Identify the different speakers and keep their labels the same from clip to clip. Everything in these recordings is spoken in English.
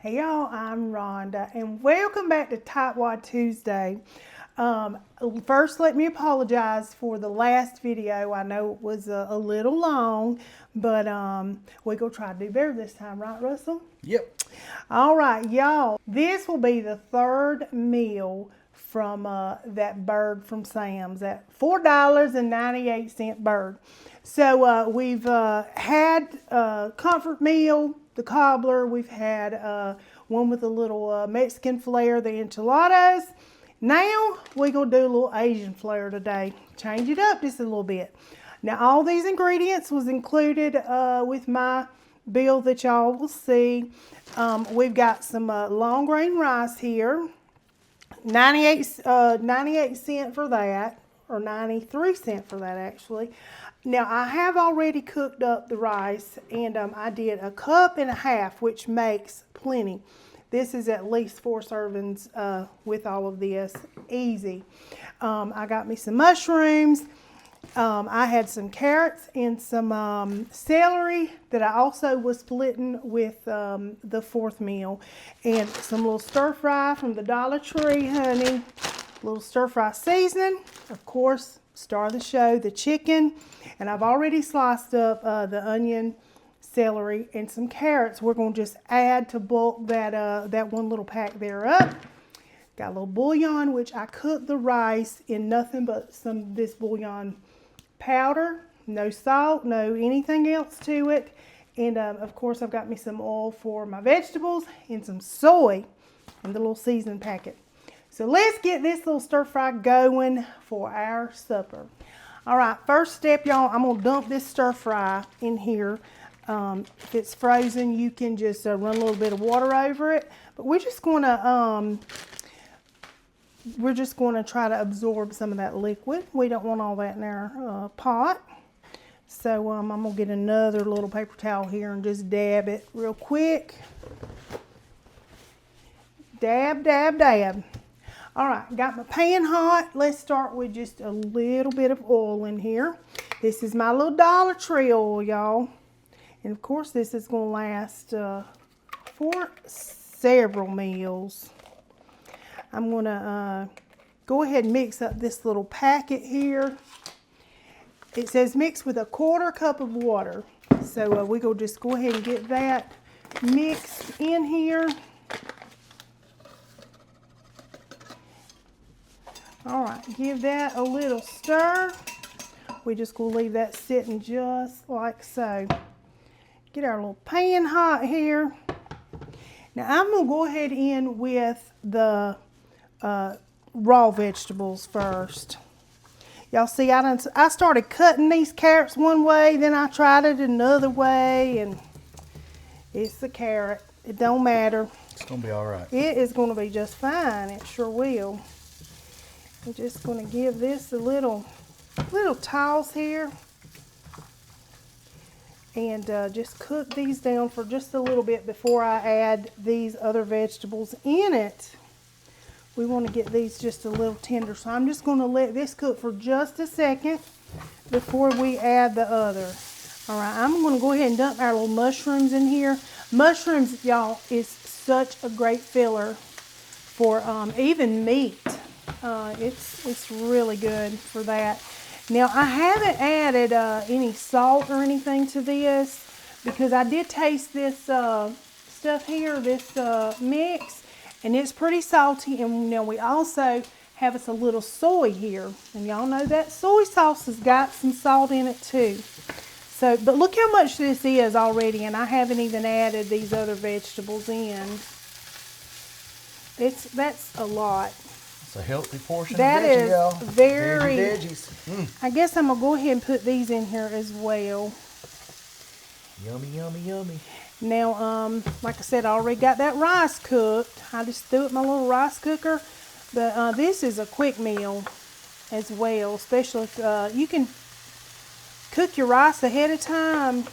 Speaker 1: Hey y'all, I'm Rhonda and welcome back to Tightwad Tuesday. First, let me apologize for the last video. I know it was a little long, but we're going to try to do better this time, right, Russell?
Speaker 2: Yep.
Speaker 1: All right, y'all. This will be the third meal from that bird from Sam's, that $4.98 bird. So we've had comfort meal, the cobbler. We've had one with a little Mexican flair, the enchiladas. Now we're going to do a little Asian flair today. Change it up just a little bit. Now all these ingredients was included with my bill that y'all will see. We've got some long grain rice here. 98 cents for that, or 93 cents for that actually. Now I have already cooked up the rice, and I did 1.5 cups, which makes plenty. This is at least 4 servings with all of this, easy. I got me some mushrooms. I had some carrots and some celery that I also was splitting with the fourth meal, and some little stir fry from the Dollar Tree, honey. Little stir fry seasoning, of course, star of the show, the chicken, and I've already sliced up the onion, celery, and some carrots. We're going to just add to bulk that one little pack there up. Got a little bouillon, which I cooked the rice in nothing but this bouillon powder. No salt, no anything else to it. And of course I've got me some oil for my vegetables and some soy in the little seasoning packet. So let's get this little stir fry going for our supper. All right, first step, y'all, I'm gonna dump this stir fry in here. If it's frozen, you can just run a little bit of water over it. But we're just gonna try to absorb some of that liquid. We don't want all that in our pot. So I'm gonna get another little paper towel here and just dab it real quick. Dab, dab, dab. All right, got my pan hot. Let's start with just a little bit of oil in here. This is my little Dollar Tree oil, y'all. And of course, this is gonna last for several meals. I'm gonna go ahead and mix up this little packet here. It says mix with 1/4 cup of water. So we're gonna just go ahead and get that mixed in here. All right, give that a little stir. We're just gonna leave that sitting just like so. Get our little pan hot here. Now I'm gonna go ahead in with the raw vegetables first. Y'all see, I started cutting these carrots one way, then I tried it another way, and it's the carrot. It don't matter.
Speaker 2: It's gonna be all right.
Speaker 1: It is gonna be just fine. It sure will. I'm just gonna give this a little toss here, and just cook these down for just a little bit before I add these other vegetables in it. We want to get these just a little tender, so I'm just going to let this cook for just a second before we add the other. All right, I'm going to go ahead and dump our little mushrooms in here. Mushrooms, y'all, is such a great filler for even meat. It's really good for that. Now, I haven't added any salt or anything to this because I did taste this stuff here, this mix, and it's pretty salty. And now we also have us a little soy here, and y'all know that soy sauce has got some salt in it too. So, but look how much this is already, and I haven't even added these other vegetables in. That's a lot.
Speaker 2: It's a healthy portion
Speaker 1: that
Speaker 2: of veggie, y'all.
Speaker 1: Very
Speaker 2: veggies.
Speaker 1: I guess I'm gonna go ahead and put these in here as well.
Speaker 2: Yummy, yummy, yummy.
Speaker 1: Now, like I said, I already got that rice cooked. I just threw it in my little rice cooker. But this is a quick meal as well, especially if you can cook your rice ahead of time.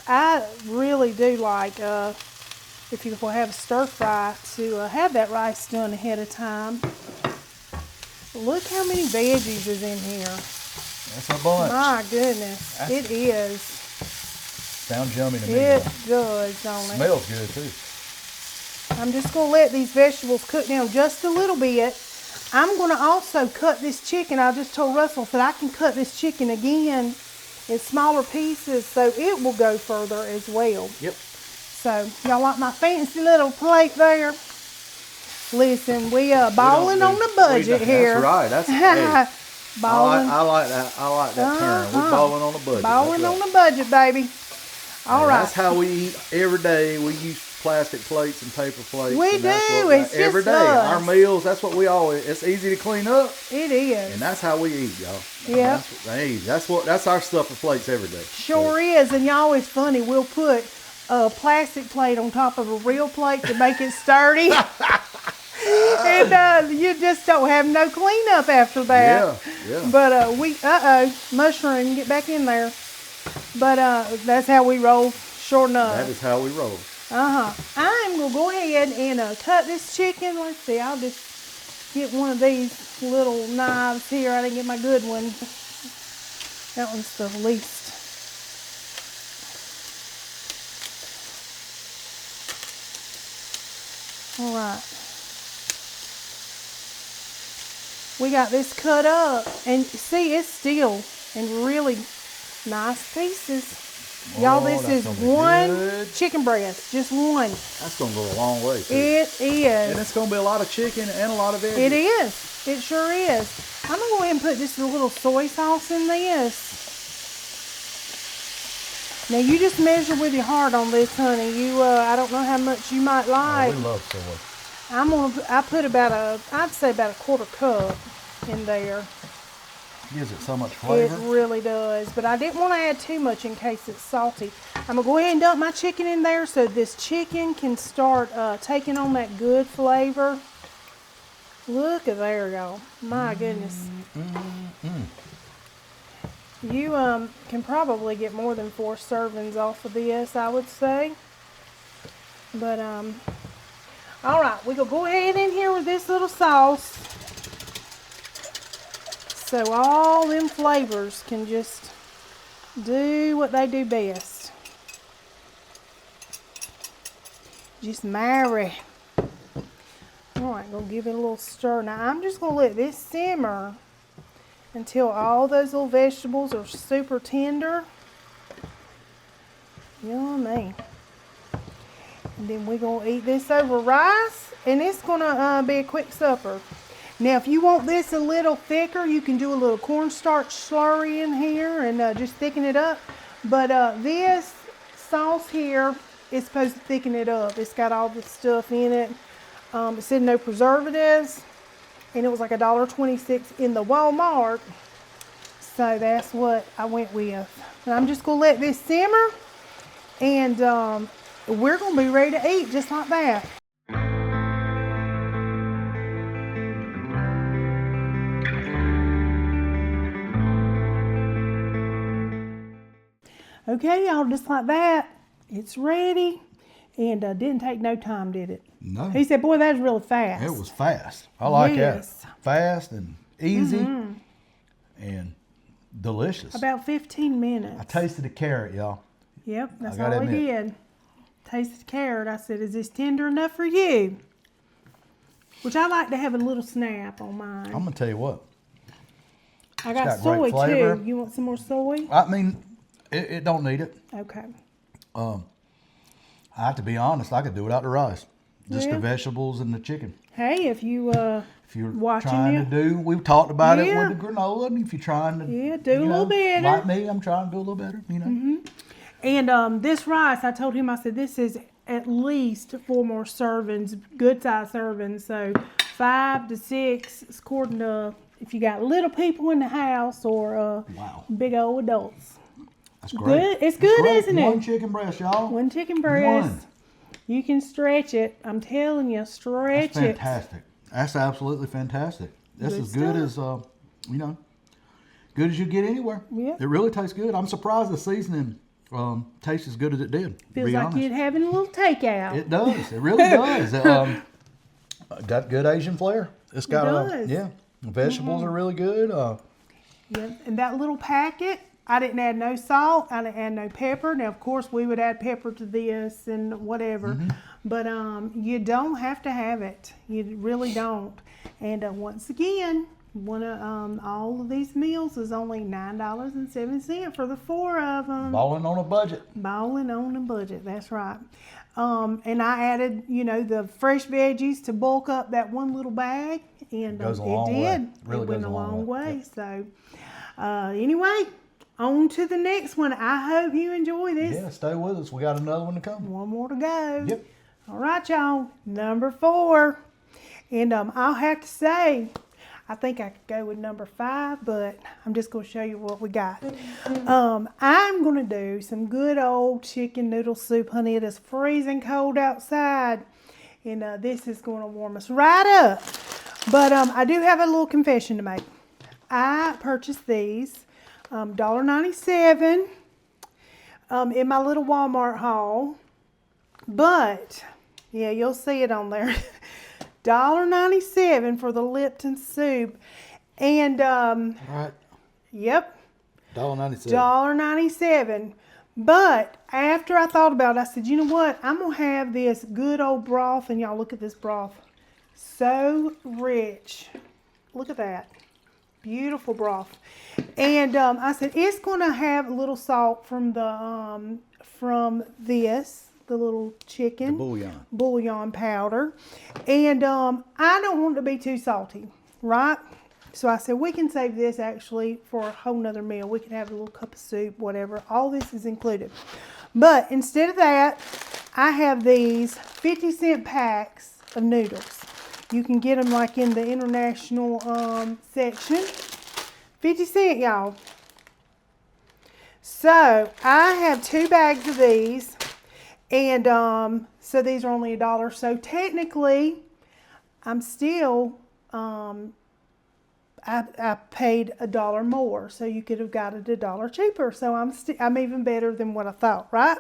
Speaker 1: I really do like, if you will have a stir fry, to have that rice done ahead of time. Look how many veggies is in here.
Speaker 2: That's a bunch.
Speaker 1: My goodness, it is.
Speaker 2: Sounds yummy to me.
Speaker 1: It does, don't it?
Speaker 2: Smells good too.
Speaker 1: I'm just going to let these vegetables cook down just a little bit. I'm going to also cut this chicken. I just told Russell that I can cut this chicken again in smaller pieces so it will go further as well.
Speaker 2: Yep.
Speaker 1: So, y'all like my fancy little plate there? Listen, we balling on the budget here.
Speaker 2: That's right. That's hey,
Speaker 1: balling.
Speaker 2: I like that. I like that term. We're balling on the budget.
Speaker 1: Balling on the budget, baby. All right.
Speaker 2: That's how we eat every day. We use plastic plates and paper plates.
Speaker 1: We do. It's
Speaker 2: every
Speaker 1: just
Speaker 2: day.
Speaker 1: us.
Speaker 2: Our meals. That's what we always. It's easy to clean up.
Speaker 1: It is.
Speaker 2: And that's how we eat, y'all.
Speaker 1: Yeah.
Speaker 2: That's our stuff for plates every day.
Speaker 1: Sure is. And y'all, it's funny. We'll put a plastic plate on top of a real plate to make it sturdy. And you just don't have no cleanup after that.
Speaker 2: Yeah.
Speaker 1: But mushroom, get back in there. But that's how we roll, sure enough.
Speaker 2: That is how we roll.
Speaker 1: I'm going to go ahead and cut this chicken. Let's see, I'll just get one of these little knives here. I didn't get my good one. That one's the least. All right. We got this cut up, and see, it's still in really nice pieces. Y'all, this is one chicken breast, just one.
Speaker 2: That's going to go a long way, too.
Speaker 1: It is.
Speaker 2: And it's going to be a lot of chicken and a lot of veggies.
Speaker 1: It is. It sure is. I'm going to go ahead and put just a little soy sauce in this. Now, you just measure with your heart on this, honey. I don't know how much you might like.
Speaker 2: Oh, we love soy.
Speaker 1: I put I'd say about a quarter cup in there.
Speaker 2: Gives it so much flavor.
Speaker 1: It really does, but I didn't want to add too much in case it's salty. I'm gonna go ahead and dump my chicken in there so this chicken can start taking on that good flavor. Look at there, y'all. My goodness. You can probably get more than 4 servings off of this, I would say. But all right, we're gonna go ahead in here with this little sauce. So all them flavors can just do what they do best. Just marry. All right, gonna give it a little stir. Now I'm just gonna let this simmer until all those little vegetables are super tender. Yummy. And then we're gonna eat this over rice, and it's gonna be a quick supper. Now, if you want this a little thicker, you can do a little cornstarch slurry in here and just thicken it up. But this sauce here is supposed to thicken it up. It's got all this stuff in it. It said no preservatives, and it was like $1.26 in the Walmart. So that's what I went with. And I'm just gonna let this simmer, and we're gonna be ready to eat just like that. Okay, y'all, just like that, it's ready, and didn't take no time, did it?
Speaker 2: No.
Speaker 1: He said, boy, that was really fast.
Speaker 2: It was fast. I like
Speaker 1: that.
Speaker 2: Fast and easy and delicious.
Speaker 1: About 15 minutes.
Speaker 2: I tasted the carrot, y'all.
Speaker 1: Yep, that's all I did. Tasted the carrot. I said, is this tender enough for you? Which I like to have a little snap on mine.
Speaker 2: I'm going to tell you what.
Speaker 1: I got soy, too. You want some more soy?
Speaker 2: I mean, it don't need it.
Speaker 1: Okay.
Speaker 2: I have to be honest, I could do without the rice. Just the vegetables and the chicken.
Speaker 1: Hey, if you're
Speaker 2: trying to do, we've talked about it with the granola, and if you're trying to
Speaker 1: do a little better.
Speaker 2: Like me, I'm trying to do a little better, you know.
Speaker 1: And this rice, I told him, I said, this is at least 4 more servings, good size servings. So 5 to 6, according to if you got little people in the house or big old adults.
Speaker 2: That's great.
Speaker 1: Good. It's good,
Speaker 2: great.
Speaker 1: Isn't it?
Speaker 2: One chicken breast, y'all.
Speaker 1: One chicken breast. You can stretch it. I'm telling you, stretch
Speaker 2: That's fantastic. That's absolutely fantastic. That's as good as, good as you get anywhere.
Speaker 1: Yeah.
Speaker 2: It really tastes good. I'm surprised the seasoning tastes as good as it did.
Speaker 1: Feels like you're having a little takeout.
Speaker 2: It does. It really does. Got good Asian flair. It's got,
Speaker 1: does.
Speaker 2: the vegetables are really good.
Speaker 1: And that little packet I didn't add no salt. I didn't add no pepper. Now, of course, we would add pepper to this and whatever. But you don't have to have it. You really don't. And once again, all of these meals is only $9.07 for the 4 of them.
Speaker 2: Balling on a budget.
Speaker 1: Balling on a budget, that's right. And I added, the fresh veggies to bulk up that one little bag. And
Speaker 2: Goes a
Speaker 1: it
Speaker 2: long
Speaker 1: did.
Speaker 2: way. Really
Speaker 1: it went
Speaker 2: goes
Speaker 1: a long way.
Speaker 2: Yep.
Speaker 1: So, anyway, on to the next one. I hope you enjoy this.
Speaker 2: Yeah, stay with us. We got another one to come.
Speaker 1: One more to go.
Speaker 2: Yep.
Speaker 1: All right, y'all. Number 4. And I'll have to say, I think I could go with number 5, but I'm just going to show you what we got. I'm going to do some good old chicken noodle soup, honey. It is freezing cold outside, and this is going to warm us right up. But I do have a little confession to make. I purchased these $1.97 in my little Walmart haul, but yeah, you'll see it on there. $1.97 for the Lipton soup. And
Speaker 2: Right.
Speaker 1: yep,
Speaker 2: $1.97.
Speaker 1: $1.97. But after I thought about it, I said, you know what? I'm gonna have this good old broth, and y'all look at this broth. So rich. Look at that. Beautiful broth. And I said it's gonna have a little salt from the the little chicken
Speaker 2: The
Speaker 1: bouillon powder, and I don't want it to be too salty, right? So I said we can save this actually for a whole nother meal. We can have a little cup of soup, whatever. All this is included. But instead of that, I have these 50-cent packs of noodles. You can get them like in the international section. 50 cents, y'all. So I have 2 bags of these. And so these are only $1. So technically, I'm still, I paid $1 more. So you could have got it $1 cheaper. So I'm even better than what I thought, right?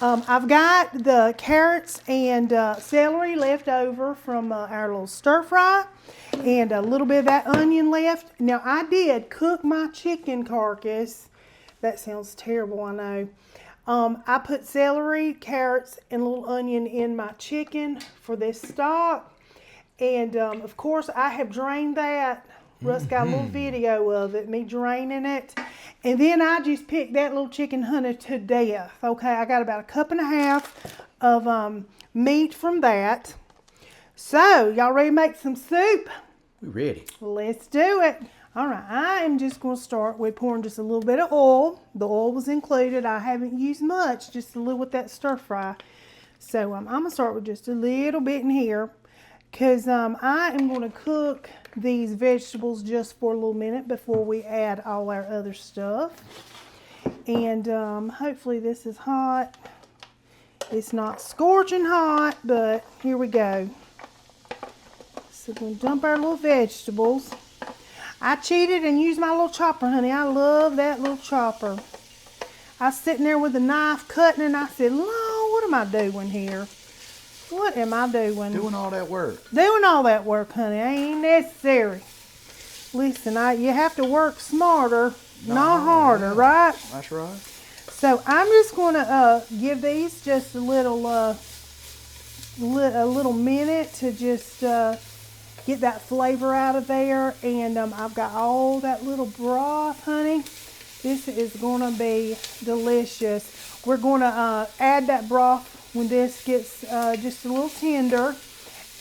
Speaker 1: I've got the carrots and celery left over from our little stir fry, and a little bit of that onion left. Now I did cook my chicken carcass. That sounds terrible, I know. I put celery, carrots, and a little onion in my chicken for this stock. And, of course, I have drained that. Russ got a little video of it, me draining it. And then I just picked that little chicken, honey, to death. Okay, I got about 1.5 cups of meat from that. So, y'all ready to make some soup?
Speaker 2: We ready.
Speaker 1: Let's do it. All right, I am just going to start with pouring just a little bit of oil. The oil was included. I haven't used much, just a little with that stir fry. So I'm going to start with just a little bit in here, because I am going to cook these vegetables just for a little minute before we add all our other stuff. And hopefully this is hot. It's not scorching hot, but here we go. So we're going to dump our little vegetables. I cheated and used my little chopper, honey. I love that little chopper. I was sitting there with a knife cutting, and I said, Lord, what am I doing here? What am I doing?
Speaker 2: Doing all that work.
Speaker 1: Doing all that work, honey. Ain't necessary. Listen, you have to work smarter, not harder, right?
Speaker 2: That's right.
Speaker 1: So I'm just going to give these just a little minute to just get that flavor out of there. And I've got all that little broth, honey. This is going to be delicious. We're going to add that broth when this gets just a little tender,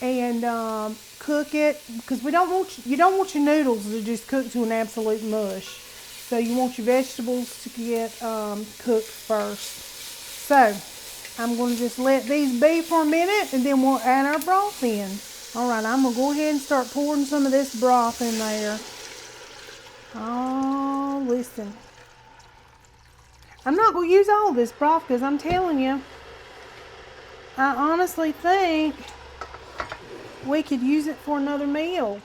Speaker 1: and cook it, because you don't want your noodles to just cook to an absolute mush. So you want your vegetables to get cooked first. So I'm going to just let these be for a minute, and then we'll add our broth in. All right, I'm going to go ahead and start pouring some of this broth in there. Oh, listen. I'm not going to use all this broth, because I'm telling you, I honestly think we could use it for another meal.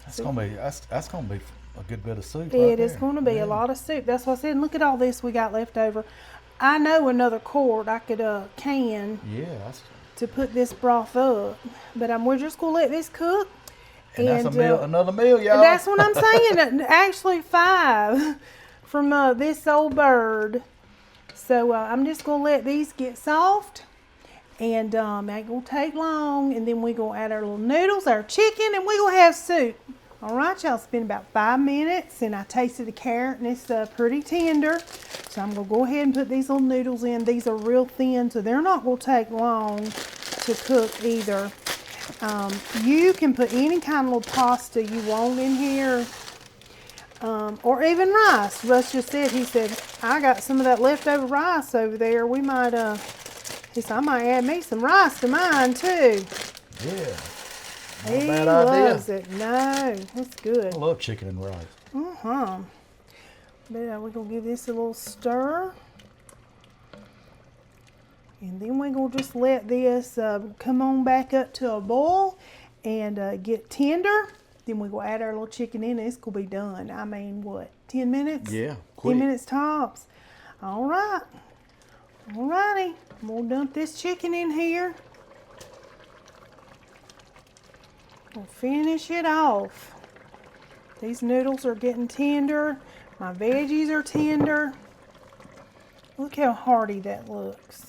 Speaker 2: That's gonna be a good bit of soup.
Speaker 1: It is going to be a lot of soup. That's what I said. Look at all this we got left over. I know another quart I could can to put this broth up, but we're just going to let this cook.
Speaker 2: And that's a meal, another meal, y'all.
Speaker 1: That's what I'm saying. Actually, 5 from this old bird. So I'm just going to let these get soft. And ain't going to take long. And then we're going to add our little noodles, our chicken, and we're going to have soup. All right, y'all, it's been about 5 minutes, and I tasted the carrot, and it's pretty tender. So I'm going to go ahead and put these little noodles in. These are real thin, so they're not going to take long to cook either. You can put any kind of little pasta you want in here, or even rice. Russ just said, he said, I got some of that leftover rice over there. We might, he said, I might add me some rice to mine too.
Speaker 2: Yeah. Not
Speaker 1: He
Speaker 2: a bad idea.
Speaker 1: loves it. No, that's good.
Speaker 2: I love chicken and rice.
Speaker 1: But we're going to give this a little stir. And then we're going to just let this come on back up to a boil and get tender. Then we're going to add our little chicken in. It's going to be done. I mean, what, 10 minutes?
Speaker 2: Yeah, quick.
Speaker 1: 10 minutes tops. All right. All righty. I'm going to dump this chicken in here. We'll finish it off. These noodles are getting tender. My veggies are tender. Look how hearty that looks.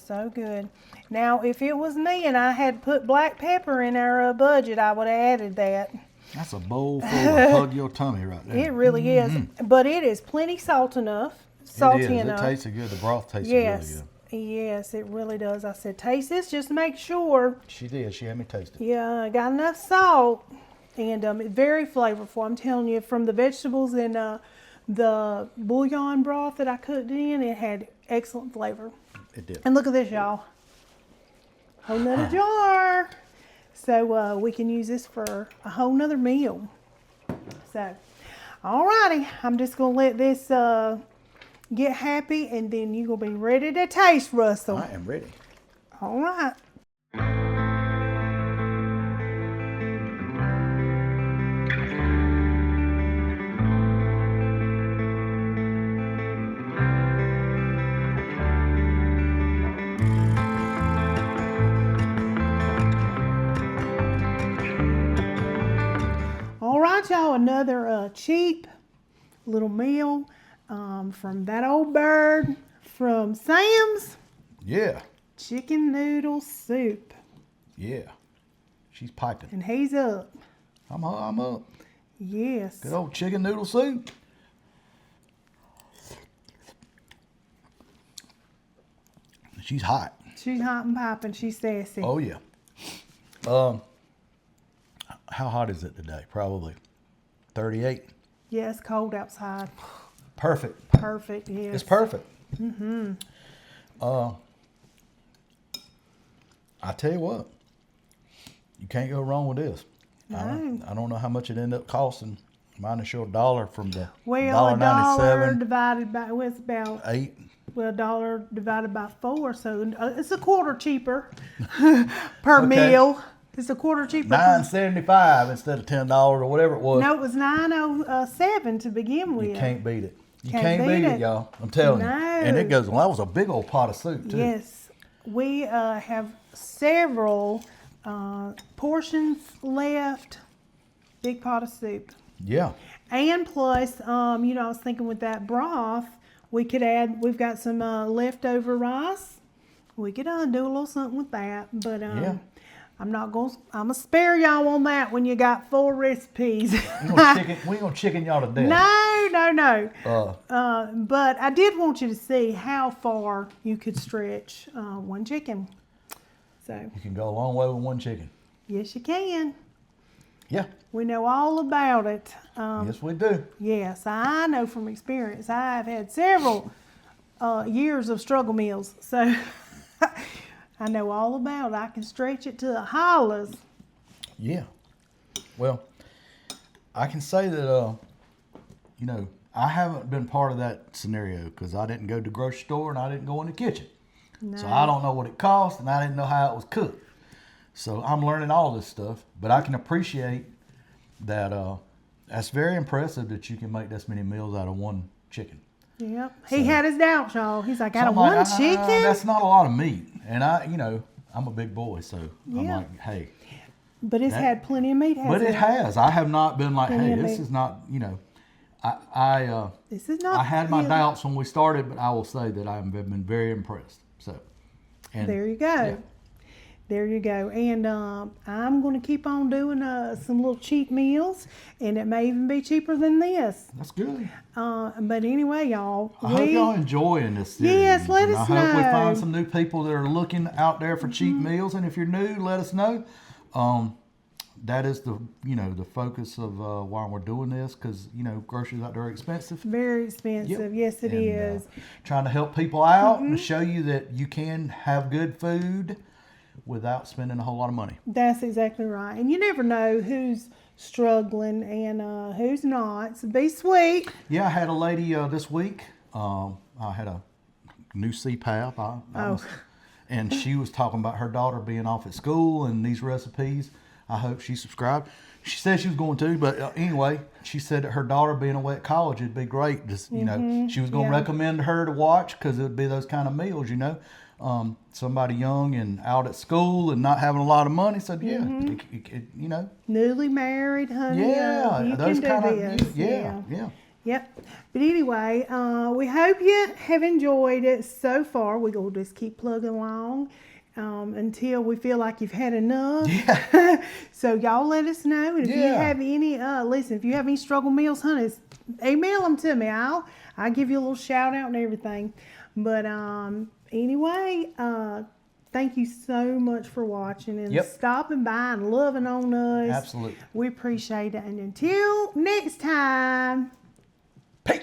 Speaker 1: So good. Now, if it was me and I had put black pepper in our budget, I would have added that.
Speaker 2: That's a bowl full of hug your tummy right there.
Speaker 1: It really is. But it is plenty salt enough. Salty
Speaker 2: it is.
Speaker 1: enough.
Speaker 2: It tasted good. The broth tasted
Speaker 1: Yes.
Speaker 2: really good.
Speaker 1: Yes, it really does. I said, taste this just to make sure.
Speaker 2: She did. She had me taste it.
Speaker 1: Yeah, I got enough salt. And very flavorful. I'm telling you, from the vegetables and the bouillon broth that I cooked in, it had excellent flavor.
Speaker 2: It did.
Speaker 1: And look at this, y'all. Whole nother jar. So we can use this for a whole nother meal. So, alrighty. I'm just going to let this get happy, and then you're going to be ready to taste, Russell.
Speaker 2: I am ready.
Speaker 1: All right. All right, y'all, another cheap little meal from that old bird from Sam's.
Speaker 2: Yeah.
Speaker 1: Chicken noodle soup.
Speaker 2: Yeah. She's piping.
Speaker 1: And he's up.
Speaker 2: I'm up.
Speaker 1: Yes.
Speaker 2: Good old chicken noodle soup. She's hot.
Speaker 1: She's hot and piping. She's sassy.
Speaker 2: Oh yeah. How hot is it today? Probably 38.
Speaker 1: Yeah, it's cold outside.
Speaker 2: Perfect.
Speaker 1: Perfect, yes.
Speaker 2: It's perfect. I tell you what, you can't go wrong with this.
Speaker 1: No.
Speaker 2: I don't know how much it ended up costing. Minus your dollar from the
Speaker 1: Well, $1
Speaker 2: $1.97.
Speaker 1: divided by, well, it's about,
Speaker 2: $8.
Speaker 1: well, $1 divided by 4, so it's a quarter cheaper per
Speaker 2: Okay.
Speaker 1: meal. It's a quarter cheaper.
Speaker 2: $9.75 instead of $10 or whatever it was.
Speaker 1: No, it was $9.07 to begin with.
Speaker 2: You can't beat it. You
Speaker 1: Can't
Speaker 2: can't
Speaker 1: beat
Speaker 2: beat
Speaker 1: it.
Speaker 2: it, y'all. I'm telling you.
Speaker 1: No.
Speaker 2: And it goes, well, that was a big old pot of soup, too.
Speaker 1: Yes, we have several portions left. Big pot of soup.
Speaker 2: Yeah.
Speaker 1: And plus, I was thinking with that broth, we could add, we've got some leftover rice. We could do a little something with that. But
Speaker 2: Yeah.
Speaker 1: I'm going to spare y'all on that when you got 4 recipes.
Speaker 2: We ain't gonna chicken y'all to death.
Speaker 1: No. But I did want you to see how far you could stretch one chicken. So,
Speaker 2: You can go a long way with one chicken.
Speaker 1: yes, you can.
Speaker 2: Yeah.
Speaker 1: We know all about it.
Speaker 2: Yes, we do.
Speaker 1: Yes, I know from experience. I've had several years of struggle meals. So, I know all about it. I can stretch it to the hollers.
Speaker 2: Yeah. Well, I can say that, I haven't been part of that scenario because I didn't go to the grocery store and I didn't go in the kitchen.
Speaker 1: No.
Speaker 2: So I don't know what it cost and I didn't know how it was cooked. So I'm learning all this stuff, but I can appreciate that. That's very impressive that you can make this many meals out of one chicken.
Speaker 1: Yep. He had his doubts, y'all. He's like, out
Speaker 2: So
Speaker 1: of
Speaker 2: I'm
Speaker 1: one
Speaker 2: like,
Speaker 1: chicken?
Speaker 2: That's not a lot of meat. And I'm a big boy, so I'm
Speaker 1: Yeah.
Speaker 2: like, hey.
Speaker 1: But it's had plenty of meat, hasn't
Speaker 2: But it has. I have not been like,
Speaker 1: Plenty
Speaker 2: hey,
Speaker 1: of
Speaker 2: this
Speaker 1: meat.
Speaker 2: is not,
Speaker 1: This is not.
Speaker 2: I had my
Speaker 1: yeah.
Speaker 2: doubts when we started, but I will say that I have been very impressed. So, and
Speaker 1: There you go.
Speaker 2: yeah.
Speaker 1: There you go. And I'm going to keep on doing some little cheap meals, and it may even be cheaper than this.
Speaker 2: That's good.
Speaker 1: But anyway, y'all,
Speaker 2: I hope y'all enjoying this series.
Speaker 1: Yes, let
Speaker 2: and
Speaker 1: us
Speaker 2: I hope we
Speaker 1: know.
Speaker 2: find some new people that are looking out there for cheap meals. And if you're new, let us know. That is the focus of why we're doing this, because groceries out there are expensive.
Speaker 1: Very expensive. Yes, it is.
Speaker 2: Trying to help people out and show you that you can have good food without spending a whole lot of money.
Speaker 1: That's exactly right. And you never know who's struggling and who's not. So be sweet.
Speaker 2: Yeah, I had a lady this week. I had a new CPAP. And she was talking about her daughter being off at school and these recipes. I hope she subscribed. She said she was going to, but anyway, she said that her daughter being away at college, it'd be great. Just, she was going to recommend her to watch because it would be those kind of meals, somebody young and out at school and not having a lot of money said,
Speaker 1: Newly married, honey.
Speaker 2: Yeah,
Speaker 1: you
Speaker 2: those
Speaker 1: can do
Speaker 2: kind
Speaker 1: this.
Speaker 2: of, yeah.
Speaker 1: Yep. But anyway, we hope you have enjoyed it so far. We're going to just keep plugging along until we feel like you've had enough.
Speaker 2: Yeah.
Speaker 1: So y'all let us know. And if you have any, if you have any struggle meals, honey, email them to me. I'll give you a little shout out and everything. But anyway, thank you so much for watching and stopping by and loving on us.
Speaker 2: Absolutely.
Speaker 1: We appreciate it. And until next time.
Speaker 2: Peace.